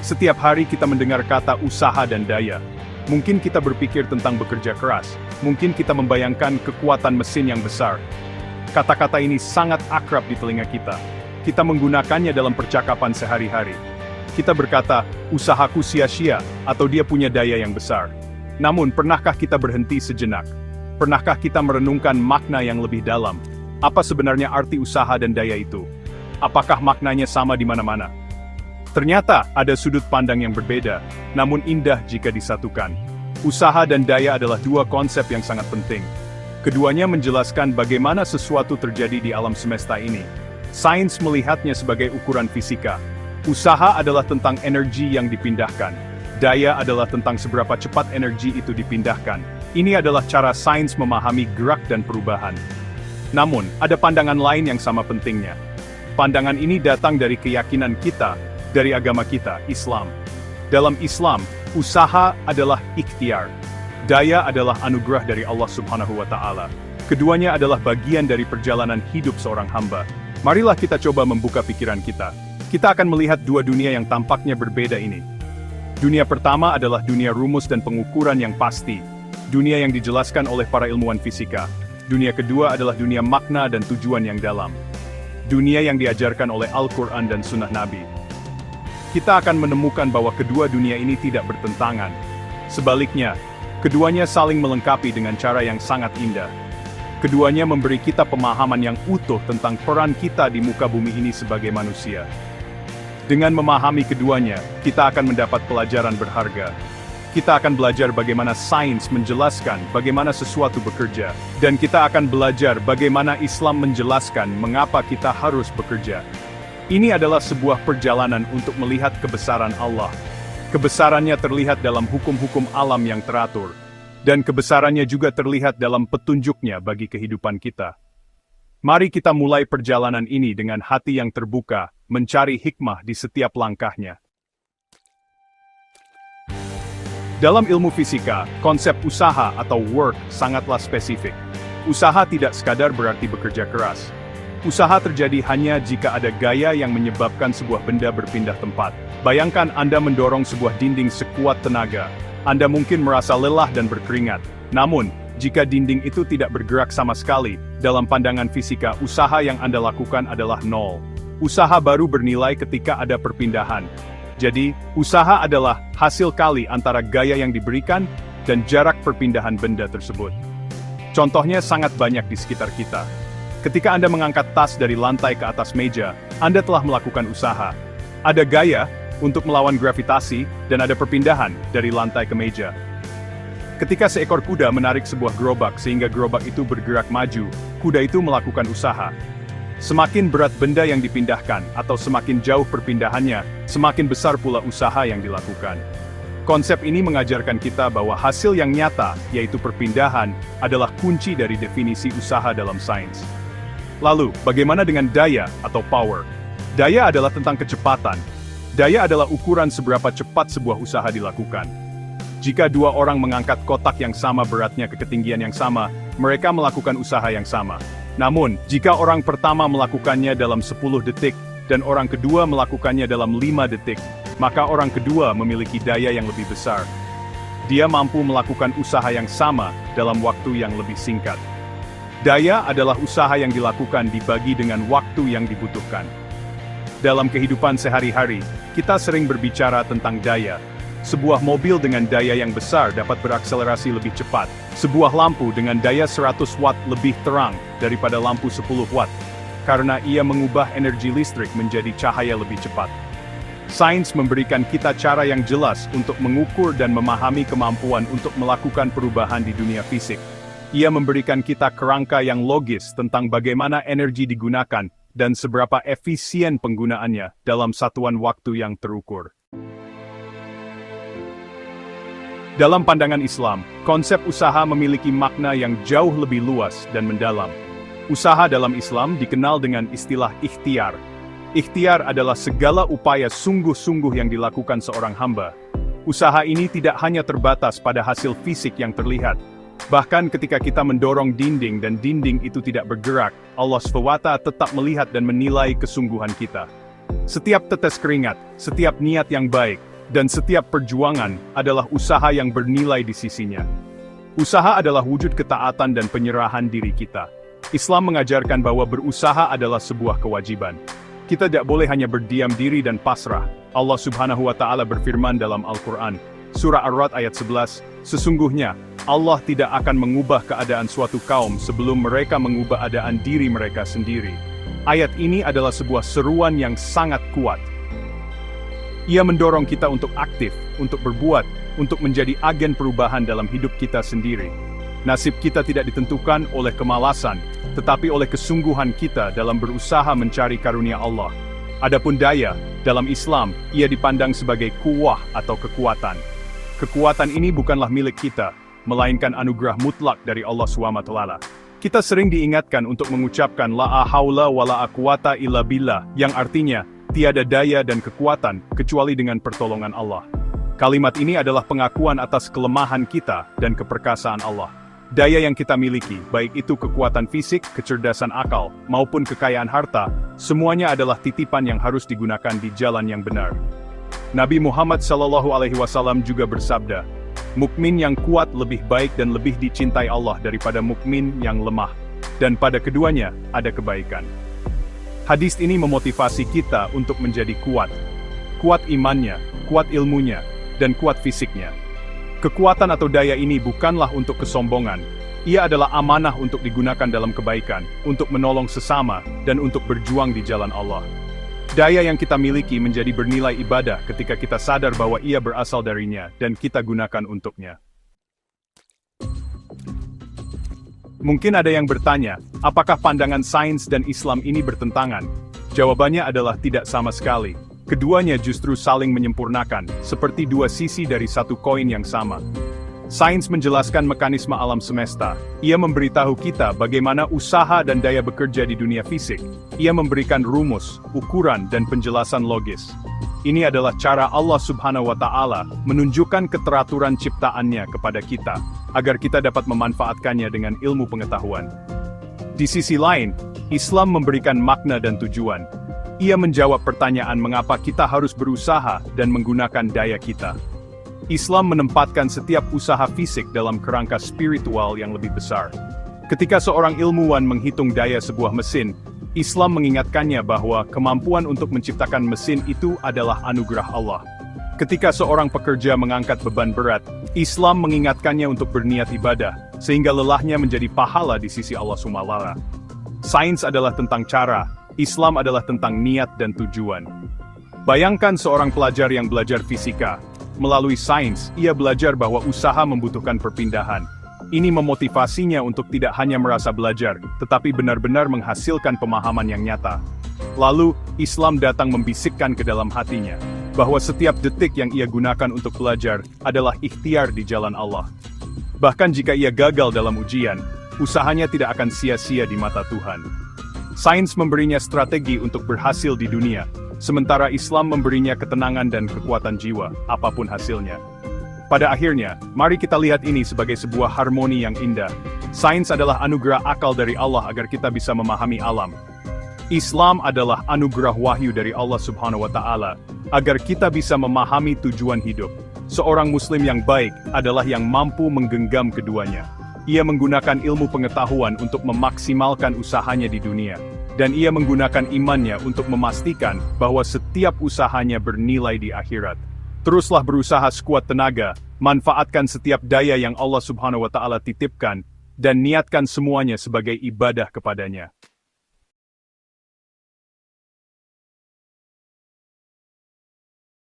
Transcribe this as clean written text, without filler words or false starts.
Setiap hari kita mendengar kata usaha dan daya. Mungkin kita berpikir tentang bekerja keras. Mungkin kita membayangkan kekuatan mesin yang besar. Kata-kata ini sangat akrab di telinga kita. Kita menggunakannya dalam percakapan sehari-hari. Kita berkata, usahaku sia-sia, atau dia punya daya yang besar. Namun, pernahkah kita berhenti sejenak? Pernahkah kita merenungkan makna yang lebih dalam? Apa sebenarnya arti usaha dan daya itu? Apakah maknanya sama di mana-mana? Ternyata, ada sudut pandang yang berbeda, namun indah jika disatukan. Usaha dan daya adalah dua konsep yang sangat penting. Keduanya menjelaskan bagaimana sesuatu terjadi di alam semesta ini. Sains melihatnya sebagai ukuran fisika. Usaha adalah tentang energi yang dipindahkan. Daya adalah tentang seberapa cepat energi itu dipindahkan. Ini adalah cara sains memahami gerak dan perubahan. Namun, ada pandangan lain yang sama pentingnya. Pandangan ini datang dari keyakinan kita, dari agama kita, Islam. Dalam Islam, usaha adalah ikhtiar. Daya adalah anugerah dari Allah Subhanahu wa Ta'ala. Keduanya adalah bagian dari perjalanan hidup seorang hamba. Marilah kita coba membuka pikiran kita. Kita akan melihat dua dunia yang tampaknya berbeda ini. Dunia pertama adalah dunia rumus dan pengukuran yang pasti. Dunia yang dijelaskan oleh para ilmuwan fisika. Dunia kedua adalah dunia makna dan tujuan yang dalam. Dunia yang diajarkan oleh Al-Quran dan Sunnah Nabi. Kita akan menemukan bahwa kedua dunia ini tidak bertentangan. Sebaliknya, keduanya saling melengkapi dengan cara yang sangat indah. Keduanya memberi kita pemahaman yang utuh tentang peran kita di muka bumi ini sebagai manusia. Dengan memahami keduanya, kita akan mendapat pelajaran berharga. Kita akan belajar bagaimana sains menjelaskan bagaimana sesuatu bekerja, dan kita akan belajar bagaimana Islam menjelaskan mengapa kita harus bekerja. Ini adalah sebuah perjalanan untuk melihat kebesaran Allah. Kebesarannya terlihat dalam hukum-hukum alam yang teratur, dan kebesarannya juga terlihat dalam petunjuknya bagi kehidupan kita. Mari kita mulai perjalanan ini dengan hati yang terbuka, mencari hikmah di setiap langkahnya. Dalam ilmu fisika, konsep usaha atau work sangatlah spesifik. Usaha tidak sekadar berarti bekerja keras. Usaha terjadi hanya jika ada gaya yang menyebabkan sebuah benda berpindah tempat. Bayangkan Anda mendorong sebuah dinding sekuat tenaga. Anda mungkin merasa lelah dan berkeringat. Namun, jika dinding itu tidak bergerak sama sekali, dalam pandangan fisika, usaha yang Anda lakukan adalah nol. Usaha baru bernilai ketika ada perpindahan. Jadi, usaha adalah hasil kali antara gaya yang diberikan dan jarak perpindahan benda tersebut. Contohnya sangat banyak di sekitar kita. Ketika Anda mengangkat tas dari lantai ke atas meja, Anda telah melakukan usaha. Ada gaya untuk melawan gravitasi, dan ada perpindahan dari lantai ke meja. Ketika seekor kuda menarik sebuah gerobak sehingga gerobak itu bergerak maju, kuda itu melakukan usaha. Semakin berat benda yang dipindahkan, atau semakin jauh perpindahannya, semakin besar pula usaha yang dilakukan. Konsep ini mengajarkan kita bahwa hasil yang nyata, yaitu perpindahan, adalah kunci dari definisi usaha dalam sains. Lalu, bagaimana dengan daya atau power? Daya adalah tentang kecepatan. Daya adalah ukuran seberapa cepat sebuah usaha dilakukan. Jika dua orang mengangkat kotak yang sama beratnya ke ketinggian yang sama, mereka melakukan usaha yang sama. Namun, jika orang pertama melakukannya dalam 10 detik, dan orang kedua melakukannya dalam 5 detik, maka orang kedua memiliki daya yang lebih besar. Dia mampu melakukan usaha yang sama dalam waktu yang lebih singkat. Daya adalah usaha yang dilakukan dibagi dengan waktu yang dibutuhkan. Dalam kehidupan sehari-hari, kita sering berbicara tentang daya. Sebuah mobil dengan daya yang besar dapat berakselerasi lebih cepat. Sebuah lampu dengan daya 100 watt lebih terang daripada lampu 10 watt, karena ia mengubah energi listrik menjadi cahaya lebih cepat. Sains memberikan kita cara yang jelas untuk mengukur dan memahami kemampuan untuk melakukan perubahan di dunia fisik. Ia memberikan kita kerangka yang logis tentang bagaimana energi digunakan dan seberapa efisien penggunaannya dalam satuan waktu yang terukur. Dalam pandangan Islam, konsep usaha memiliki makna yang jauh lebih luas dan mendalam. Usaha dalam Islam dikenal dengan istilah ikhtiar. Ikhtiar adalah segala upaya sungguh-sungguh yang dilakukan seorang hamba. Usaha ini tidak hanya terbatas pada hasil fisik yang terlihat. Bahkan ketika kita mendorong dinding dan dinding itu tidak bergerak, Allah SWT tetap melihat dan menilai kesungguhan kita. Setiap tetes keringat, setiap niat yang baik, Dan setiap perjuangan adalah usaha yang bernilai di sisinya. Usaha adalah wujud ketaatan dan penyerahan diri kita. Islam mengajarkan bahwa berusaha adalah sebuah kewajiban. Kita tidak boleh hanya berdiam diri dan pasrah. Allah Subhanahu wa Ta'ala berfirman dalam Al-Quran, Surah Ar-Ra'd ayat 11, sesungguhnya Allah tidak akan mengubah keadaan suatu kaum sebelum mereka mengubah keadaan diri mereka sendiri. Ayat ini adalah sebuah seruan yang sangat kuat. Ia mendorong kita untuk aktif, untuk berbuat, untuk menjadi agen perubahan dalam hidup kita sendiri. Nasib kita tidak ditentukan oleh kemalasan, tetapi oleh kesungguhan kita dalam berusaha mencari karunia Allah. Adapun daya, dalam Islam, ia dipandang sebagai kuwah atau kekuatan. Kekuatan ini bukanlah milik kita, melainkan anugerah mutlak dari Allah SWT. Kita sering diingatkan untuk mengucapkan la haula wa la quwata illa billah, yang artinya, tiada daya dan kekuatan kecuali dengan pertolongan Allah. Kalimat ini adalah pengakuan atas kelemahan kita dan keperkasaan Allah. Daya yang kita miliki, baik itu kekuatan fisik, kecerdasan akal, maupun kekayaan harta, semuanya adalah titipan yang harus digunakan di jalan yang benar. Nabi Muhammad SAW juga bersabda, mukmin yang kuat lebih baik dan lebih dicintai Allah daripada mukmin yang lemah, dan pada keduanya ada kebaikan. Hadis ini memotivasi kita untuk menjadi kuat. Kuat imannya, kuat ilmunya, dan kuat fisiknya. Kekuatan atau daya ini bukanlah untuk kesombongan. Ia adalah amanah untuk digunakan dalam kebaikan, untuk menolong sesama, dan untuk berjuang di jalan Allah. Daya yang kita miliki menjadi bernilai ibadah ketika kita sadar bahwa ia berasal darinya, dan kita gunakan untuknya. Mungkin ada yang bertanya, apakah pandangan sains dan Islam ini bertentangan? Jawabannya adalah tidak sama sekali. Keduanya justru saling menyempurnakan, seperti dua sisi dari satu koin yang sama. Sains menjelaskan mekanisme alam semesta. Ia memberitahu kita bagaimana usaha dan daya bekerja di dunia fisik. Ia memberikan rumus, ukuran, dan penjelasan logis. Ini adalah cara Allah Subhanahu wa Ta'ala menunjukkan keteraturan ciptaannya kepada kita, agar kita dapat memanfaatkannya dengan ilmu pengetahuan. Di sisi lain, Islam memberikan makna dan tujuan. Ia menjawab pertanyaan mengapa kita harus berusaha dan menggunakan daya kita. Islam menempatkan setiap usaha fisik dalam kerangka spiritual yang lebih besar. Ketika seorang ilmuwan menghitung daya sebuah mesin, Islam mengingatkannya bahwa kemampuan untuk menciptakan mesin itu adalah anugerah Allah. Ketika seorang pekerja mengangkat beban berat, Islam mengingatkannya untuk berniat ibadah, sehingga lelahnya menjadi pahala di sisi Allah SWT. Sains adalah tentang cara, Islam adalah tentang niat dan tujuan. Bayangkan seorang pelajar yang belajar fisika. Melalui sains, ia belajar bahwa usaha membutuhkan perpindahan. Ini memotivasinya untuk tidak hanya merasa belajar, tetapi benar-benar menghasilkan pemahaman yang nyata. Lalu, Islam datang membisikkan ke dalam hatinya, bahwa setiap detik yang ia gunakan untuk belajar adalah ikhtiar di jalan Allah. Bahkan jika ia gagal dalam ujian, usahanya tidak akan sia-sia di mata Tuhan. Sains memberinya strategi untuk berhasil di dunia, sementara Islam memberinya ketenangan dan kekuatan jiwa, apapun hasilnya. Pada akhirnya, mari kita lihat ini sebagai sebuah harmoni yang indah. Sains adalah anugerah akal dari Allah agar kita bisa memahami alam. Islam adalah anugerah wahyu dari Allah Subhanahu wa Ta'ala, agar kita bisa memahami tujuan hidup. Seorang Muslim yang baik adalah yang mampu menggenggam keduanya. Ia menggunakan ilmu pengetahuan untuk memaksimalkan usahanya di dunia, dan ia menggunakan imannya untuk memastikan bahwa setiap usahanya bernilai di akhirat. Teruslah berusaha sekuat tenaga, manfaatkan setiap daya yang Allah Subhanahu wa Ta'ala titipkan, dan niatkan semuanya sebagai ibadah kepadanya.